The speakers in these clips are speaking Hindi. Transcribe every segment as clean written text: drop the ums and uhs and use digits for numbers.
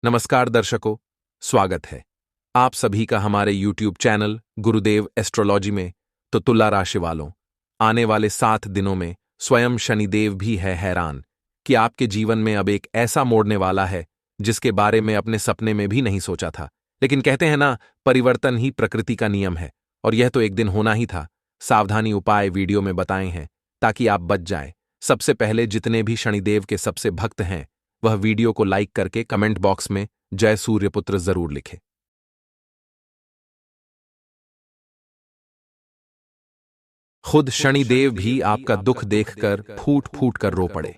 नमस्कार दर्शकों, स्वागत है आप सभी का हमारे YouTube चैनल गुरुदेव एस्ट्रोलॉजी में। तो तुला राशि वालों, आने वाले 7 दिनों में स्वयं शनिदेव भी है हैरान कि आपके जीवन में अब एक ऐसा मोड़ने वाला है जिसके बारे में अपने सपने में भी नहीं सोचा था। लेकिन कहते हैं ना, परिवर्तन ही प्रकृति का नियम है और यह तो एक दिन होना ही था। सावधानी उपाय वीडियो में बताए हैं ताकि आप बच जाएं। सबसे पहले जितने भी शनिदेव के सबसे भक्त हैं वह वीडियो को लाइक करके कमेंट बॉक्स में जय सूर्यपुत्र जरूर लिखें। खुद शनिदेव भी आपका दुख देखकर फूट फूट कर रो पड़े।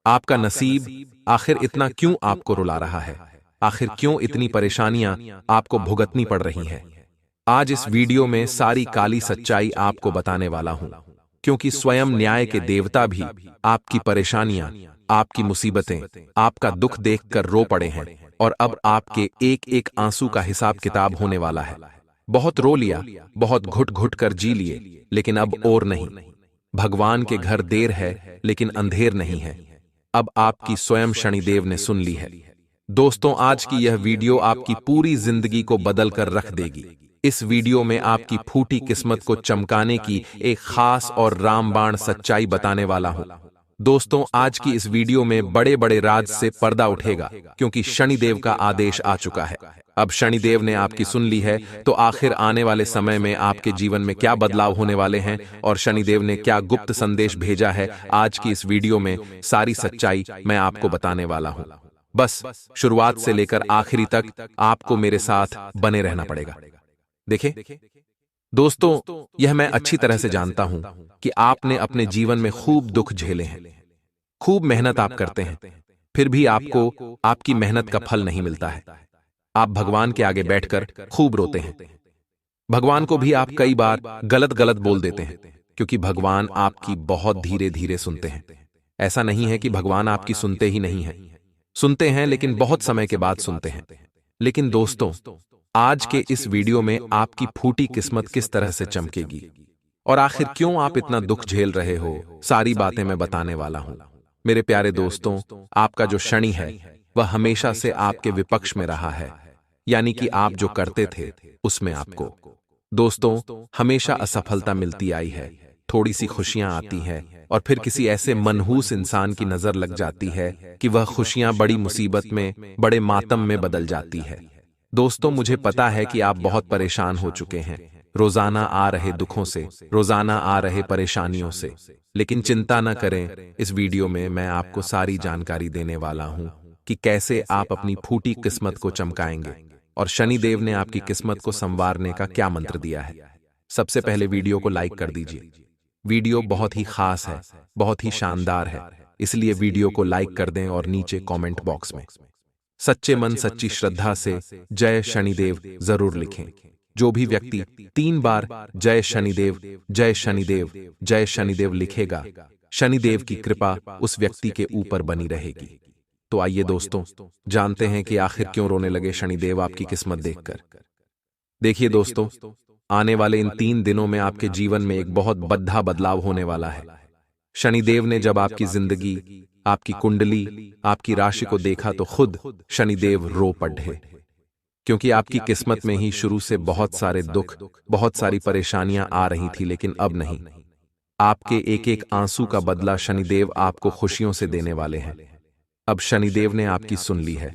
आपका नसीब आखिर इतना क्यों आपको रुला रहा है? आखिर क्यों इतनी परेशानियां आपको भुगतनी पड़ रही हैं? आज इस वीडियो में सारी काली सच्चाई आपको बताने वाला हूं, क्योंकि स्वयं न्याय के देवता भी आपकी परेशानियां, आपकी मुसीबतें, आपका दुख देखकर रो पड़े हैं और अब आपके एक एक आंसू का हिसाब किताब होने वाला है। बहुत रो लिया, बहुत घुट घुट कर जी लिए, लेकिन अब और नहीं। भगवान के घर देर है लेकिन अंधेर नहीं है। अब आपकी स्वयं शनिदेव ने सुन ली है। दोस्तों, आज की यह वीडियो आपकी पूरी जिंदगी को बदल कर रख देगी। इस वीडियो में आपकी फूटी किस्मत को चमकाने की एक खास और रामबाण सच्चाई बताने वाला हूं। दोस्तों, आज की इस वीडियो में बड़े बड़े राज से पर्दा उठेगा, क्योंकि शनिदेव का आदेश आ चुका है। अब शनिदेव ने आपकी सुन ली है, तो आखिर आने वाले समय में आपके जीवन में क्या बदलाव होने वाले हैं और शनिदेव ने क्या गुप्त संदेश भेजा है, आज की इस वीडियो में सारी सच्चाई मैं आपको बताने वाला हूं। बस शुरुआत से लेकर आखिरी तक आपको मेरे साथ बने रहना पड़ेगा। देखें दोस्तों, यह मैं अच्छी तरह से जानता हूं कि आपने अपने जीवन में खूब दुख झेले हैं, खूब मेहनत आप करते हैं, फिर भी आपको आपकी मेहनत का फल नहीं मिलता है। आप भगवान के आगे बैठकर खूब रोते हैं। भगवान को भी आप कई बार गलत गलत बोल देते हैं, क्योंकि भगवान आपकी बहुत धीरे धीरे सुनते हैं। ऐसा नहीं है कि भगवान आपकी सुनते ही नहीं है, सुनते हैं लेकिन बहुत समय के बाद सुनते हैं। लेकिन दोस्तों, आज के इस वीडियो में आपकी फूटी किस्मत किस तरह से चमकेगी और आखिर क्यों आप इतना दुख झेल रहे हो, सारी बातें मैं बताने वाला हूं। मेरे प्यारे दोस्तों, आपका जो शनि है वह हमेशा से आपके विपक्ष में रहा है, यानी कि आप जो करते थे उसमें आपको दोस्तों हमेशा असफलता मिलती आई है। थोड़ी सी खुशियां आती है और फिर किसी ऐसे मनहूस इंसान की नजर लग जाती है कि वह खुशियां बड़ी मुसीबत में, बड़े मातम में बदल जाती है। दोस्तों, मुझे पता है कि आप बहुत परेशान हो चुके हैं रोजाना आ रहे दुखों से, रोजाना आ रहे परेशानियों से, लेकिन चिंता न करें। इस वीडियो में मैं आपको सारी जानकारी देने वाला हूं कि कैसे आप अपनी फूटी किस्मत को चमकाएंगे और शनिदेव ने आपकी किस्मत को संवारने का क्या मंत्र दिया है। सबसे पहले वीडियो को लाइक कर दीजिए। वीडियो बहुत ही खास है, बहुत ही शानदार है, इसलिए वीडियो को लाइक कर दें और नीचे कमेंट बॉक्स में सच्चे मन सच्ची श्रद्धा से जय शनिदेव जरूर लिखें। जो भी व्यक्ति 3 बार जय शनिदेव, जय शनिदेव, जय शनिदेव लिखेगा, शनिदेव की कृपा उस व्यक्ति के ऊपर बनी रहेगी। तो आइए दोस्तों, जानते हैं कि आखिर क्यों रोने लगे शनिदेव आपकी किस्मत देखकर। देखिए दोस्तों, आने वाले इन 3 दिनों में आपके जीवन में एक बहुत बड़ा बदलाव होने वाला है। शनिदेव ने जब आपकी जिंदगी, आपकी कुंडली, आपकी राशि को देखा तो खुद शनिदेव रो पड़े, क्योंकि आपकी किस्मत में ही शुरू से बहुत सारे दुख, बहुत सारी परेशानियां आ रही थी, लेकिन अब नहीं। आपके एक एक आंसू का बदला शनिदेव आपको खुशियों से देने वाले हैं। अब शनिदेव ने आपकी सुन ली है।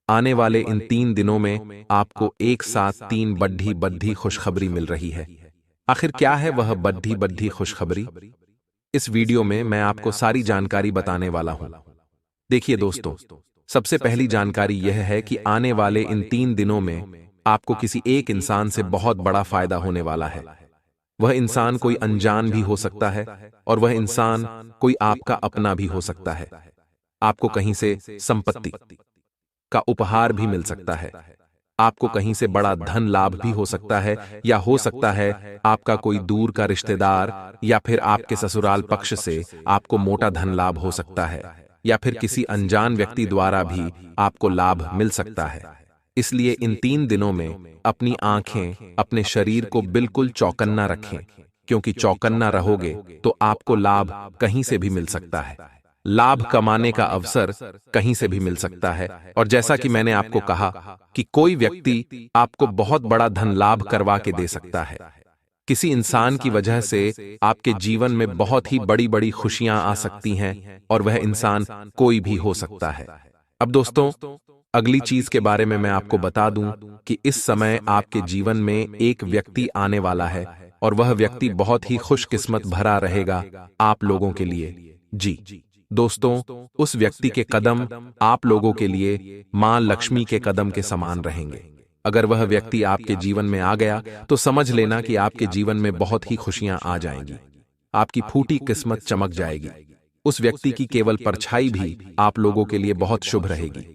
आने वाले इन 3 दिनों में आपको एक साथ 3 बड्ढी बड्ढी खुशखबरी मिल रही है। आखिर क्या है वह बड्ढी बड्ढी खुशखबरी? इस वीडियो में मैं आपको सारी जानकारी बताने वाला हूं। देखिए दोस्तों, सबसे पहली जानकारी यह है कि आने वाले इन 3 दिनों में आपको किसी एक इंसान से बहुत बड़ा फायदा होने वाला है। वह इंसान कोई अनजान भी हो सकता है और वह इंसान कोई आपका अपना भी हो सकता है। आपको कहीं से संपत्ति का उपहार भी मिल सकता है, आपको कहीं से बड़ा धन लाभ भी हो सकता है, या हो सकता है आपका कोई दूर का रिश्तेदार या फिर आपके ससुराल पक्ष से आपको मोटा धन लाभ हो सकता है, या फिर किसी अनजान व्यक्ति द्वारा भी आपको लाभ मिल सकता है। इसलिए इन 3 दिनों में अपनी आंखें, अपने शरीर को बिल्कुल चौकन्ना रखें, क्योंकि चौकन्ना रहोगे तो आपको लाभ कहीं से भी मिल सकता है। लाभ कमाने का अवसर कहीं से भी मिल सकता है। और जैसा कि मैंने आपको कहा कि कोई व्यक्ति आपको बहुत बड़ा धन लाभ करवा के दे सकता है। किसी इंसान की वजह से आपके जीवन में बहुत ही बड़ी बड़ी खुशियां आ सकती हैं, और वह इंसान कोई भी हो सकता है। अब दोस्तों, अगली चीज के बारे में मैं आपको बता दूं कि इस समय आपके जीवन में एक व्यक्ति आने वाला है, और वह व्यक्ति बहुत ही खुशकिस्मत भरा रहेगा आप लोगों के लिए। जी दोस्तों, उस व्यक्ति के कदम आप लोगों के लिए मां लक्ष्मी के कदम के समान रहेंगे। अगर वह व्यक्ति आपके जीवन में आ गया तो समझ लेना कि आपके जीवन में बहुत ही खुशियां आ जाएंगी, आपकी फूटी किस्मत चमक जाएगी। उस व्यक्ति की केवल परछाई भी आप लोगों के लिए बहुत शुभ रहेगी।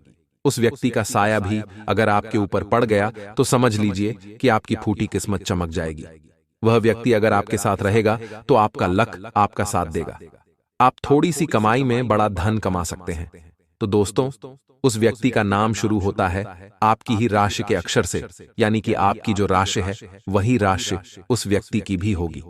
उस व्यक्ति का साया भी अगर आपके ऊपर पड़ गया तो समझ लीजिए कि आपकी फूटी किस्मत चमक जाएगी। वह व्यक्ति अगर आपके साथ रहेगा तो आपका लक आपका साथ देगा। आप थोड़ी सी कमाई में बड़ा धन कमा सकते हैं। तो दोस्तों, उस व्यक्ति का नाम शुरू होता है आपकी ही राशि के अक्षर से, यानी कि आपकी जो राशि है वही राशि उस व्यक्ति की भी होगी।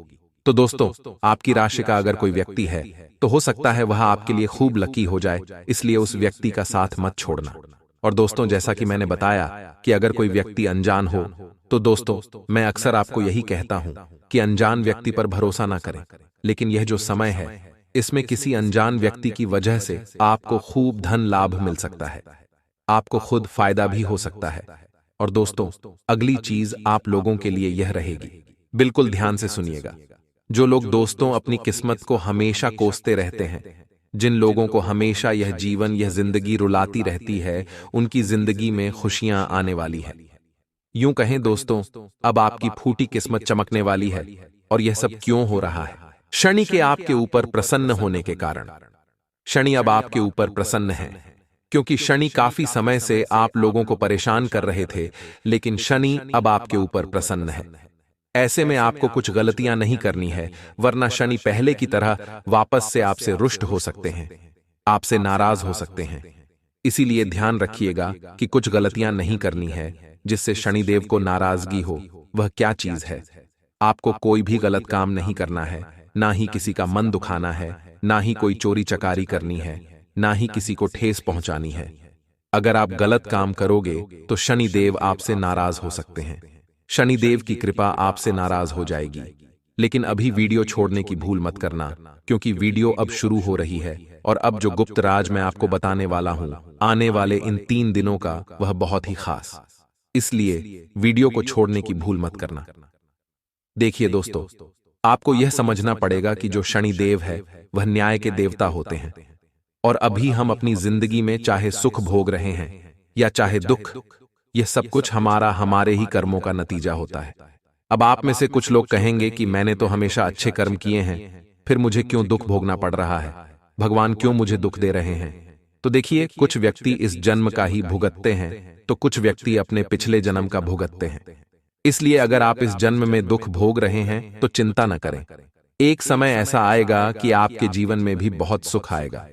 तो दोस्तों, आपकी राशि का अगर कोई व्यक्ति है तो हो सकता है वह आपके लिए खूब लकी हो जाए, इसलिए उस व्यक्ति का साथ मत छोड़ना। और दोस्तों, जैसा कि मैंने बताया कि अगर कोई व्यक्ति अनजान हो तो दोस्तों, मैं अक्सर आपको यही कहता हूं कि अनजान व्यक्ति पर भरोसा ना करें। लेकिन यह जो समय है, इसमें किसी अनजान व्यक्ति की वजह से आपको खूब धन लाभ मिल सकता है, आपको खुद फायदा भी हो सकता है। और दोस्तों, अगली चीज आप लोगों के लिए यह रहेगी, बिल्कुल ध्यान से सुनिएगा। जो लोग दोस्तों अपनी किस्मत को हमेशा कोसते रहते हैं, जिन लोगों को हमेशा यह जीवन यह जिंदगी रुलाती रहती है, उनकी जिंदगी में खुशियां आने वाली है। यूं कहें दोस्तों, अब आपकी फूटी किस्मत चमकने वाली है। और यह सब क्यों हो रहा है? शनि के आपके ऊपर प्रसन्न होने के कारण। शनि अब आपके ऊपर प्रसन्न है, क्योंकि शनि काफी समय से आप लोगों को परेशान कर रहे थे, लेकिन शनि अब आपके ऊपर प्रसन्न है। ऐसे में आपको कुछ गलतियां नहीं करनी है, वरना शनि पहले की तरह वापस से आपसे रुष्ट हो सकते हैं, आपसे नाराज हो सकते हैं। इसीलिए ध्यान रखिएगा कि कुछ गलतियां नहीं करनी है जिससे शनिदेव को नाराजगी हो। वह क्या चीज है? आपको कोई भी गलत काम नहीं करना है, ना ही किसी का मन दुखाना है, ना ही कोई चोरी चकारी करनी है, ना ही किसी को ठेस पहुंचानी है। अगर आप गलत काम करोगे तो शनिदेव आपसे नाराज हो सकते हैं, शनिदेव की कृपा आपसे नाराज हो जाएगी। लेकिन अभी वीडियो छोड़ने की भूल मत करना, क्योंकि वीडियो अब शुरू हो रही है, और अब जो गुप्त राज मैं आपको बताने वाला हूं आने वाले इन 3 दिनों का, वह बहुत ही खास, इसलिए वीडियो को छोड़ने की भूल मत करना। देखिए दोस्तों, आपको यह समझना पड़ेगा कि जो शनिदेव है वह न्याय के देवता होते हैं, और अभी हम अपनी जिंदगी में चाहे सुख भोग रहे हैं या चाहे दुख, यह सब कुछ हमारे ही कर्मों का नतीजा होता है। अब आप में से कुछ लोग कहेंगे कि मैंने तो हमेशा अच्छे कर्म किए हैं, फिर मुझे क्यों दुख भोगना पड़ रहा है, भगवान क्यों मुझे दुख दे रहे हैं? तो देखिए, कुछ व्यक्ति इस जन्म का ही भुगतते हैं, तो कुछ व्यक्ति अपने पिछले जन्म का भुगतते हैं। इसलिए अगर आप इस जन्म में दुख भोग रहे हैं तो चिंता न करें, एक समय ऐसा आएगा कि आपके जीवन में भी बहुत सुख आएगा।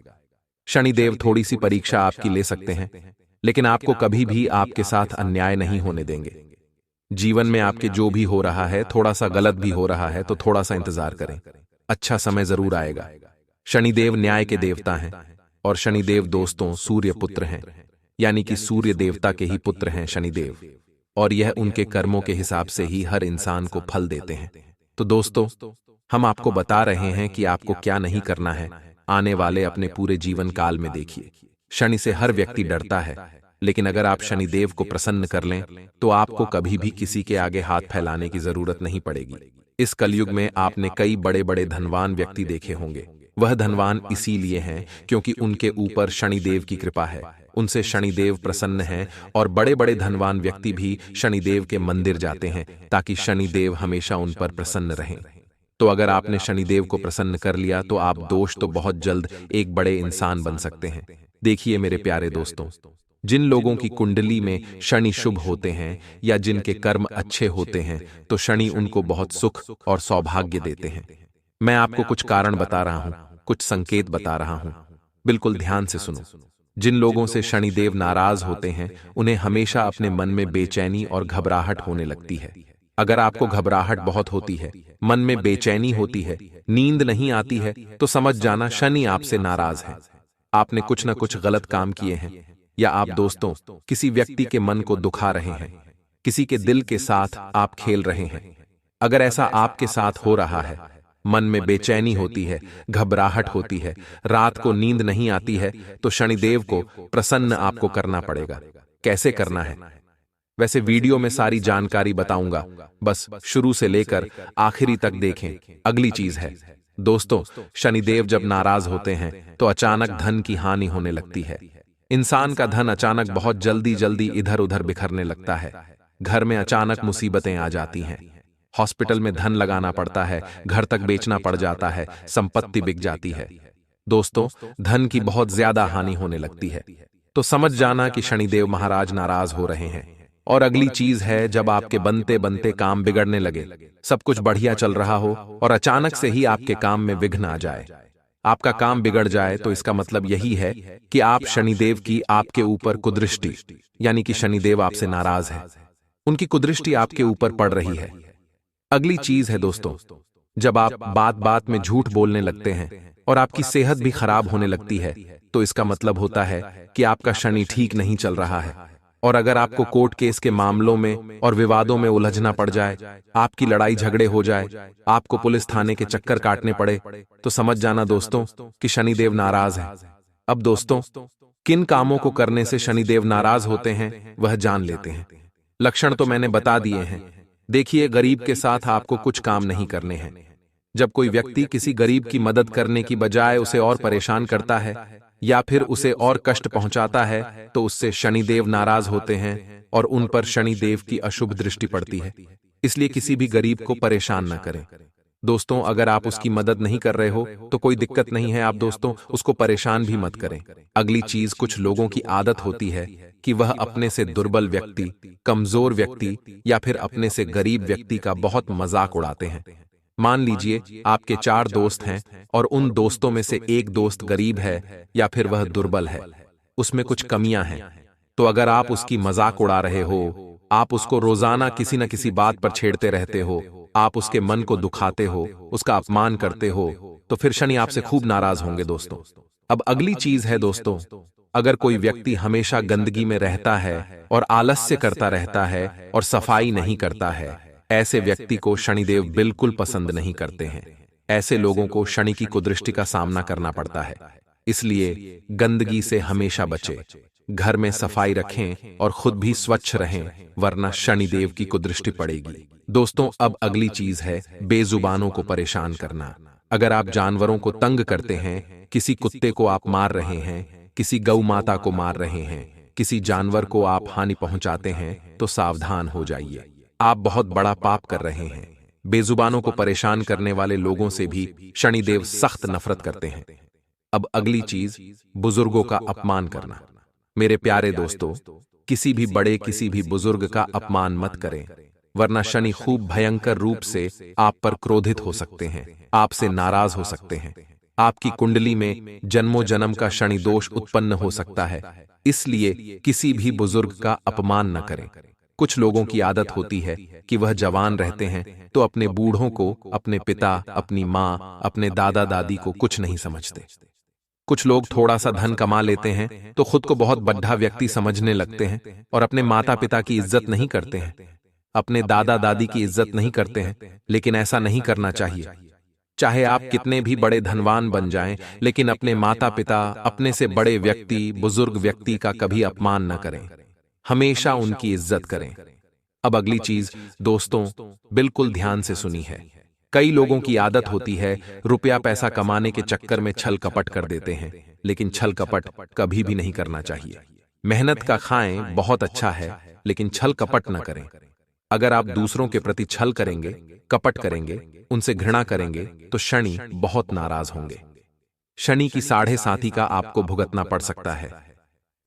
शनिदेव थोड़ी सी परीक्षा आपकी ले सकते हैं, लेकिन आपको कभी भी आपके साथ अन्याय नहीं होने देंगे। जीवन में आपके जो भी हो रहा है, थोड़ा सा गलत भी हो रहा है, तो थोड़ा सा इंतजार करें, अच्छा समय जरूर आएगा। शनिदेव न्याय के देवता हैं, और शनिदेव दोस्तों सूर्य पुत्र हैं, यानी कि सूर्य देवता के ही पुत्र हैं शनिदेव, और यह उनके कर्मों के हिसाब से ही हर इंसान को फल देते हैं। तो दोस्तों, हम आपको बता रहे हैं कि आपको क्या नहीं करना है। आने वाले अपने पूरे जीवन काल में देखिए, शनि से हर व्यक्ति डरता है, लेकिन अगर आप शनिदेव को प्रसन्न कर लें तो आपको कभी भी किसी के आगे हाथ फैलाने की जरूरत नहीं पड़ेगी। इस कलयुग में आपने कई बड़े बड़े धनवान व्यक्ति देखे होंगे। वह धनवान इसीलिए हैं क्योंकि उनके ऊपर शनिदेव की कृपा है, उनसे शनिदेव प्रसन्न हैं, और बड़े बड़े धनवान व्यक्ति भी शनिदेव के मंदिर जाते हैं ताकि शनिदेव हमेशा उन पर प्रसन्न रहें। तो अगर आपने शनिदेव को प्रसन्न कर लिया तो आप दोष तो बहुत जल्द एक बड़े इंसान बन सकते हैं। देखिए मेरे प्यारे दोस्तों, जिन लोगों की कुंडली में शनि शुभ होते हैं या जिनके कर्म अच्छे होते हैं, तो शनि उनको बहुत सुख और सौभाग्य देते हैं। मैं आपको कुछ कारण बता रहा हूं, कुछ संकेत बता रहा हूं, बिल्कुल ध्यान से सुनो। जिन लोगों से शनिदेव नाराज होते हैं, उन्हें हमेशा अपने मन में बेचैनी और घबराहट होने लगती है। अगर आपको घबराहट बहुत होती है, मन में बेचैनी होती है, नींद नहीं आती है, तो समझ जाना शनि आपसे नाराज है। आपने कुछ न कुछ गलत काम किए हैं, या आप दोस्तों किसी व्यक्ति के मन को दुखा रहे हैं, किसी के दिल के साथ आप खेल रहे हैं। अगर ऐसा आपके साथ हो रहा है, मन में बेचैनी होती है, घबराहट होती है, रात को नींद नहीं आती है, तो शनिदेव को प्रसन्न आपको करना पड़ेगा। कैसे करना है? वैसे वीडियो में सारी जानकारी बताऊंगा, बस शुरू से लेकर आखिरी तक देखें। अगली चीज है दोस्तों, शनिदेव जब नाराज होते हैं तो अचानक धन की हानि होने लगती है। इंसान का धन अचानक बहुत जल्दी जल्दी इधर उधर बिखरने लगता है। घर में अचानक मुसीबतें आ जाती हैं, हॉस्पिटल में धन लगाना पड़ता है, घर तक बेचना पड़ जाता है, संपत्ति बिक जाती है। दोस्तों, धन की बहुत ज्यादा हानि होने लगती है, तो समझ जाना कि शनिदेव महाराज नाराज हो रहे हैं। और अगली चीज है, जब आपके बनते बनते काम बिगड़ने लगे, सब कुछ बढ़िया चल रहा हो और अचानक से ही आपके काम में विघ्न आ जाए, आपका काम बिगड़ जाए, तो इसका मतलब यही है कि आप शनिदेव की आपके ऊपर कुदृष्टि, यानी कि शनिदेव आपसे नाराज है, उनकी कुदृष्टि आपके ऊपर पड़ रही है। अगली चीज है दोस्तों, जब आप बात बात में झूठ बोलने लगते हैं और आपकी सेहत भी खराब होने लगती है, तो इसका मतलब होता है कि आपका शनि ठीक नहीं चल रहा है। और अगर आपको कोर्ट केस के मामलों में और विवादों में उलझना पड़ जाए, आपकी लड़ाई झगड़े हो जाए, आपको पुलिस थाने के चक्कर काटने पड़े, तो समझ जाना दोस्तों कि शनिदेव नाराज है। अब दोस्तों, किन कामों को करने से शनिदेव नाराज होते हैं वह जान लेते हैं। लक्षण तो मैंने बता दिए हैं। देखिए, गरीब के साथ आपको कुछ काम नहीं करने हैं। जब कोई व्यक्ति किसी गरीब की मदद करने की बजाय उसे और परेशान करता है या फिर उसे और कष्ट पहुंचाता है, तो उससे शनिदेव नाराज होते हैं और उन पर शनिदेव की अशुभ दृष्टि पड़ती है। इसलिए किसी भी गरीब को परेशान न करें। दोस्तों, अगर आप उसकी मदद नहीं कर रहे हो तो कोई दिक्कत नहीं है, आप दोस्तों उसको परेशान भी मत करें। अगली चीज, कुछ लोगों की आदत होती है कि वह अपने से दुर्बल व्यक्ति, कमजोर व्यक्ति या फिर अपने से गरीब व्यक्ति का बहुत मजाक उड़ाते हैं। मान लीजिए आपके 4 दोस्त हैं और उन दोस्तों में से एक दोस्त गरीब है या फिर वह दुर्बल है, उसमें कुछ कमियां हैं, तो अगर आप उसकी मजाक उड़ा रहे हो, आप उसको रोजाना किसी न किसी बात पर छेड़ते रहते हो, आप उसके मन को दुखाते हो, उसका अपमान करते हो, तो फिर शनि आपसे खूब नाराज होंगे दोस्तों। अब अगली चीज है दोस्तों, अगर कोई व्यक्ति हमेशा गंदगी में रहता है और आलस्य करता रहता है और सफाई नहीं करता है, ऐसे व्यक्ति को शनिदेव बिल्कुल पसंद नहीं करते हैं। ऐसे लोगों को शनि की कुदृष्टि का सामना करना पड़ता है। इसलिए गंदगी से हमेशा बचें, घर में सफाई रखें और खुद भी स्वच्छ रहें, वरना शनिदेव की कुदृष्टि पड़ेगी। दोस्तों, अब अगली चीज है बेजुबानों को परेशान करना। अगर आप जानवरों को तंग करते हैं, किसी कुत्ते को आप मार रहे हैं, किसी गौ माता को मार रहे हैं, किसी जानवर को आप हानि पहुंचाते हैं, तो सावधान हो जाइए, आप बहुत बड़ा पाप कर रहे हैं। बेजुबानों को परेशान करने वाले लोगों से भी शनिदेव सख्त नफरत करते हैं। अब अगली चीज, बुजुर्गों का अपमान करना। मेरे प्यारे दोस्तों, किसी भी बड़े, किसी भी बुजुर्ग का अपमान मत करें, वरना शनि खूब भयंकर रूप से आप पर क्रोधित हो सकते हैं, आपसे नाराज हो सकते हैं। आपकी कुंडली में जन्मों जन्म का शनि दोष उत्पन्न हो सकता है। इसलिए किसी भी बुजुर्ग का अपमान न करें। कुछ लोगों की आदत होती है कि वह जवान रहते हैं तो अपने बूढ़ों को, अपने पिता, अपनी माँ, अपने दादा दादी को कुछ नहीं समझते। कुछ लोग थोड़ा सा धन कमा लेते हैं तो खुद को बहुत बड़ा व्यक्ति समझने लगते हैं और अपने माता पिता की इज्जत नहीं करते हैं, अपने दादा दादी की इज्जत नहीं करते हैं। लेकिन ऐसा नहीं करना चाहिए। चाहे आप कितने भी बड़े धनवान बन जाएं, लेकिन अपने माता पिता, अपने से बड़े व्यक्ति, बुजुर्ग व्यक्ति का कभी अपमान न करें, हमेशा उनकी इज्जत करें। अब अगली चीज दोस्तों, बिल्कुल ध्यान से सुनी है। कई लोगों की आदत होती है रुपया पैसा कमाने के चक्कर में छल कपट कर देते हैं, लेकिन छल कपट कभी भी नहीं करना चाहिए। मेहनत का खाएं बहुत अच्छा है, लेकिन छल कपट न करें। अगर आप दूसरों के प्रति छल करेंगे, कपट करेंगे, उनसे घृणा करेंगे, तो शनि बहुत नाराज होंगे। शनि की 7.5 का आपको भुगतना पड़ सकता है।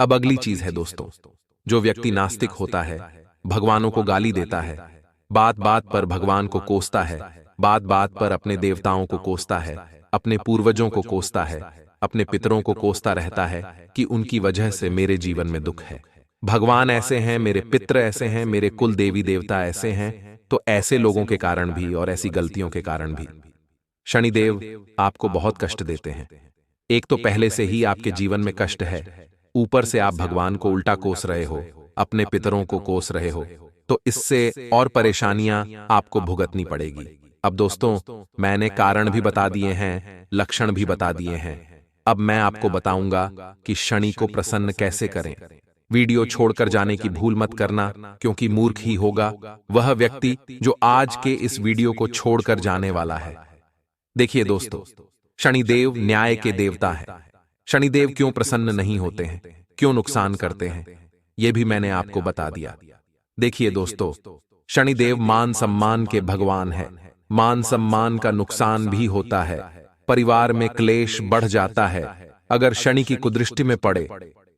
अब अगली चीज है दोस्तों, जो व्यक्ति नास्तिक होता है, भगवानों को गाली देता है, बात बात पर भगवान को कोसता है, बात बात पर अपने देवताओं को कोसता है, अपने पूर्वजों को कोसता है, अपने पितरों को कोसता रहता है कि उनकी वजह से मेरे जीवन में दुख है, भगवान ऐसे हैं, मेरे पितर ऐसे हैं, मेरे कुल देवी देवता ऐसे हैं, तो ऐसे लोगों के कारण भी और ऐसी गलतियों के कारण भी शनिदेव आपको बहुत कष्ट देते हैं। एक तो पहले से ही आपके जीवन में कष्ट है, ऊपर से आप भगवान को उल्टा कोस रहे हो, अपने पितरों को कोस रहे हो, तो इससे और परेशानियां आपको भुगतनी पड़ेगी। अब दोस्तों, मैंने कारण भी बता दिए हैं, लक्षण भी बता दिए हैं। अब मैं आपको बताऊंगा कि शनि को प्रसन्न कैसे करें। वीडियो छोड़कर जाने की भूल मत करना, क्योंकि मूर्ख ही होगा वह व्यक्ति जो आज के इस वीडियो को छोड़कर जाने वाला है। देखिए दोस्तों, शनिदेव न्याय के देवता है। शनिदेव क्यों प्रसन्न नहीं होते हैं, क्यों नुकसान करते हैं, यह भी मैंने आपको बता दिया। देखिए दोस्तों, शनिदेव मान सम्मान के भगवान है। मान सम्मान का नुकसान भी होता है, परिवार में क्लेश बढ़ जाता है अगर शनि की कुदृष्टि में पड़े।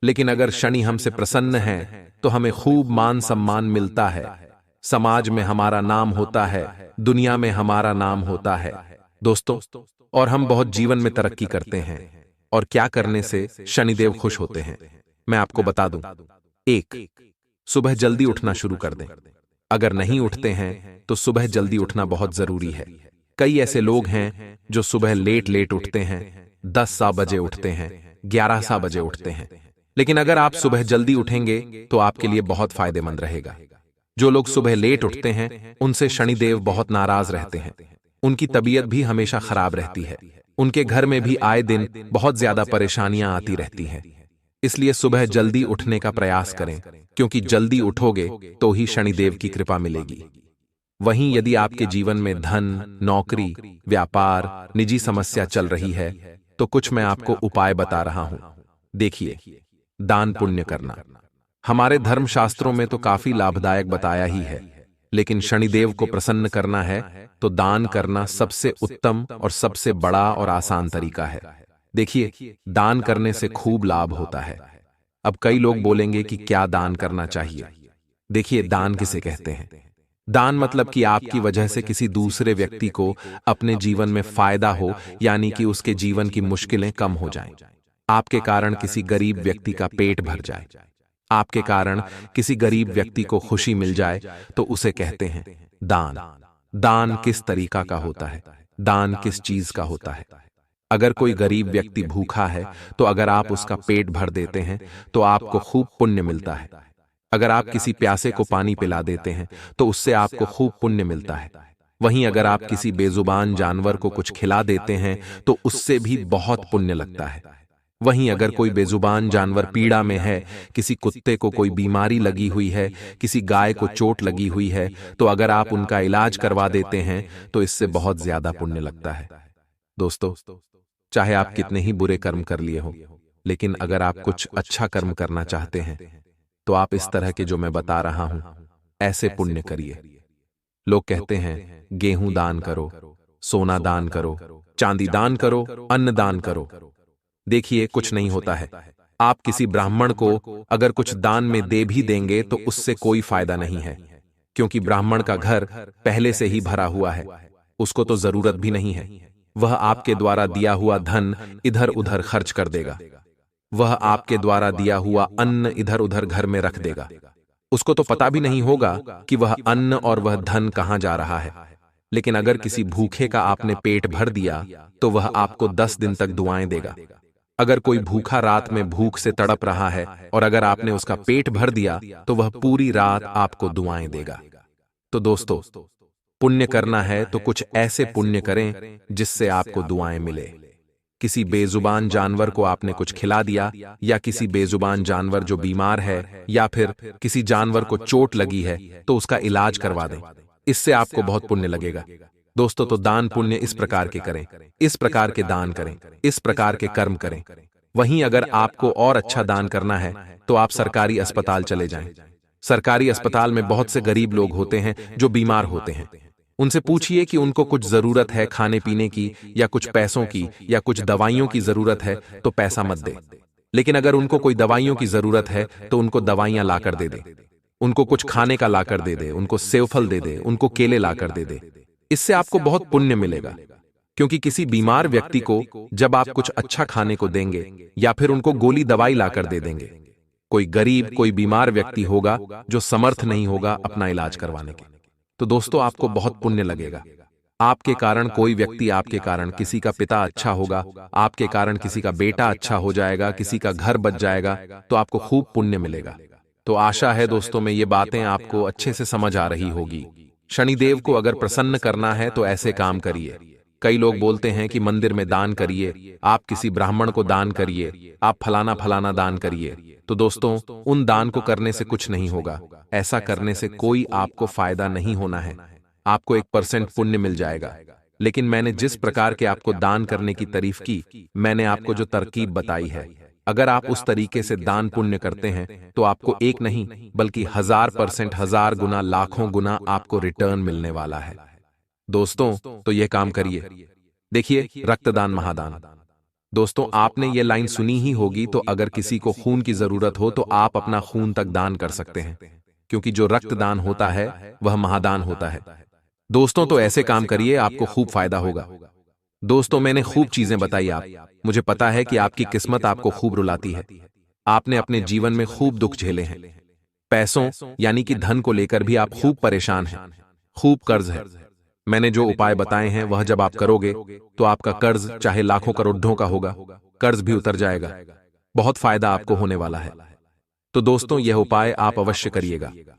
लेकिन अगर शनि हमसे प्रसन्न है तो हमें खूब मान सम्मान मिलता है, समाज में हमारा नाम होता है, दुनिया में हमारा नाम होता है दोस्तों, और हम बहुत जीवन में तरक्की करते हैं। और क्या करने से शनिदेव खुश होते हैं, मैं आपको बता दूं। 1, सुबह जल्दी उठना शुरू कर दें। अगर नहीं उठते हैं तो सुबह जल्दी उठना बहुत जरूरी है। कई ऐसे लोग हैं जो सुबह लेट लेट उठते हैं, 10 बजे उठते हैं, 11 बजे उठते हैं। लेकिन अगर आप सुबह जल्दी उठेंगे तो आपके लिए बहुत फायदेमंद रहेगा। जो लोग सुबह लेट उठते हैं उनसे शनिदेव बहुत नाराज रहते हैं, उनकी तबीयत भी हमेशा खराब रहती है, उनके घर में भी आए दिन बहुत ज्यादा परेशानियां आती रहती हैं। इसलिए सुबह जल्दी उठने का प्रयास करें, क्योंकि जल्दी उठोगे तो ही शनिदेव की कृपा मिलेगी। वहीं यदि आपके जीवन में धन, नौकरी, व्यापार, निजी समस्या चल रही है तो कुछ मैं आपको उपाय बता रहा हूं। देखिए, दान पुण्य करना हमारे धर्मशास्त्रों में तो काफी लाभदायक बताया ही है, लेकिन शनिदेव को प्रसन्न करना है तो दान करना सबसे उत्तम और सबसे बड़ा और आसान तरीका है। देखिए, दान करने से खूब लाभ होता है। अब कई लोग बोलेंगे कि क्या दान करना चाहिए। देखिए, दान किसे कहते हैं? दान मतलब कि आपकी वजह से किसी दूसरे व्यक्ति को अपने जीवन में फायदा हो, यानी कि उसके जीवन की मुश्किलें कम हो जाएं। आपके कारण किसी गरीब व्यक्ति का पेट भर जाए, आपके कारण किसी गरीब व्यक्ति को खुशी मिल जाए, तो उसे कहते हैं दान। दान किस तरीका का होता है, दान किस चीज का होता है? अगर कोई गरीब व्यक्ति भूखा है तो अगर आप उसका पेट भर देते हैं तो आपको खूब पुण्य मिलता है। अगर आप किसी प्यासे को पानी पिला देते हैं तो उससे आपको खूब पुण्य मिलता है। वहीं अगर आप किसी बेजुबान जानवर को कुछ खिला देते हैं तो उससे भी बहुत पुण्य लगता है। वहीं अगर कोई बेजुबान जानवर पीड़ा में है, किसी कुत्ते को कोई बीमारी लगी हुई है, किसी गाय को चोट लगी हुई है, तो अगर आप उनका इलाज करवा देते हैं तो इससे बहुत ज्यादा पुण्य लगता है। दोस्तों, चाहे आप कितने ही बुरे कर्म कर लिए हो, लेकिन अगर आप कुछ अच्छा कर्म करना चाहते हैं तो आप इस तरह के जो मैं बता रहा हूं ऐसे पुण्य करिए। लोग कहते हैं गेहूं दान करो, सोना दान करो, चांदी दान करो, अन्न दान करो। देखिए, कुछ नहीं होता है। आप किसी ब्राह्मण को अगर कुछ दान में दे भी देंगे तो उससे कोई फायदा नहीं है, क्योंकि ब्राह्मण का घर पहले से ही भरा हुआ है, उसको तो जरूरत भी नहीं है। वह आपके द्वारा दिया हुआ धन इधर उधर खर्च कर देगा, वह आपके द्वारा दिया हुआ अन्न इधर उधर घर में रख देगा। उसको तो पता भी नहीं होगा कि वह अन्न और वह धन कहां जा रहा है। लेकिन अगर किसी भूखे का आपने पेट भर दिया तो वह आपको 10 दिन तक दुआएं देगा। अगर कोई भूखा रात में भूख से तड़प रहा है और अगर आपने उसका पेट भर दिया तो वह पूरी रात आपको दुआएं देगा। तो दोस्तों, पुण्य करना है तो कुछ ऐसे पुण्य करें जिससे आपको दुआएं मिले। किसी बेजुबान जानवर को आपने कुछ खिला दिया, या किसी बेजुबान जानवर जो बीमार है, या फिर किसी जानवर को चोट लगी है तो उसका इलाज करवा दें, इससे आपको बहुत पुण्य लगेगा। दोस्तों, तो दान पुण्य इस प्रकार के करें, इस प्रकार के दान करें, इस प्रकार के कर्म करें। वहीं अगर आपको और अच्छा दान करना है तो आप सरकारी अस्पताल चले जाएं। सरकारी अस्पताल में बहुत से गरीब लोग होते हैं जो बीमार होते हैं। उनसे पूछिए कि उनको कुछ जरूरत है खाने पीने की, या कुछ पैसों की, या कुछ दवाइयों की जरूरत है तो पैसा मत दे। लेकिन अगर उनको कोई दवाइयों की जरूरत है तो उनको दवाइयां लाकर दे दे, उनको कुछ खाने का लाकर दे दे, उनको सेव फल दे दे, उनको केले लाकर दे दे। इससे आपको बहुत पुण्य मिलेगा, क्योंकि किसी बीमार व्यक्ति को जब आप कुछ अच्छा खाने को देंगे या फिर उनको गोली दवाई लाकर दे देंगे, कोई गरीब, कोई बीमार व्यक्ति होगा जो समर्थ नहीं होगा अपना इलाज करवाने के, तो दोस्तों आपको बहुत पुण्य लगेगा। आपके कारण कोई व्यक्ति, आपके कारण किसी का पिता अच्छा होगा, आपके कारण किसी का बेटा अच्छा हो जाएगा, किसी का घर बच जाएगा, तो आपको खूब पुण्य मिलेगा। तो आशा है दोस्तों में ये बातें आपको अच्छे से समझ आ रही होगी। शनिदेव को अगर प्रसन्न करना है तो ऐसे काम करिए। कई लोग बोलते हैं कि मंदिर में दान करिए, आप किसी ब्राह्मण को दान करिए, आप फलाना फलाना दान करिए। तो दोस्तों, उन दान को करने से कुछ नहीं होगा। ऐसा करने से कोई आपको फायदा नहीं होना है। आपको 1% पुण्य मिल जाएगा। लेकिन मैंने जिस प्रकार के आपको दान करने की तारीफ की, मैंने आपको जो तरकीब बताई है, अगर आप उस तरीके से दान पुण्य करते हैं तो आपको एक नहीं बल्कि 1000%, 1000 गुना, लाखों गुना आपको रिटर्न मिलने वाला है। दोस्तों, तो यह काम करिए। देखिए, रक्तदान महादान। दोस्तों, आपने ये लाइन सुनी ही होगी, तो अगर किसी को खून की जरूरत हो तो आप अपना खून तक दान कर सकते हैं, क्योंकि जो रक्तदान होता है वह महादान होता है। दोस्तों, तो ऐसे काम करिए, आपको खूब फायदा होगा। दोस्तों, मैंने खूब चीजें बताई आप, मुझे पता है कि आपकी किस्मत आपको खूब रुलाती है। आपने अपने जीवन में खूब दुख झेले हैं। पैसों यानी कि धन को लेकर भी आप खूब परेशान हैं, खूब कर्ज है। मैंने जो उपाय बताए हैं वह जब आप करोगे तो आपका कर्ज चाहे लाखों करोड़ों का होगा, कर्ज भी उतर जाएगा। बहुत फायदा आपको होने वाला है। तो दोस्तों, यह उपाय आप अवश्य करिएगा।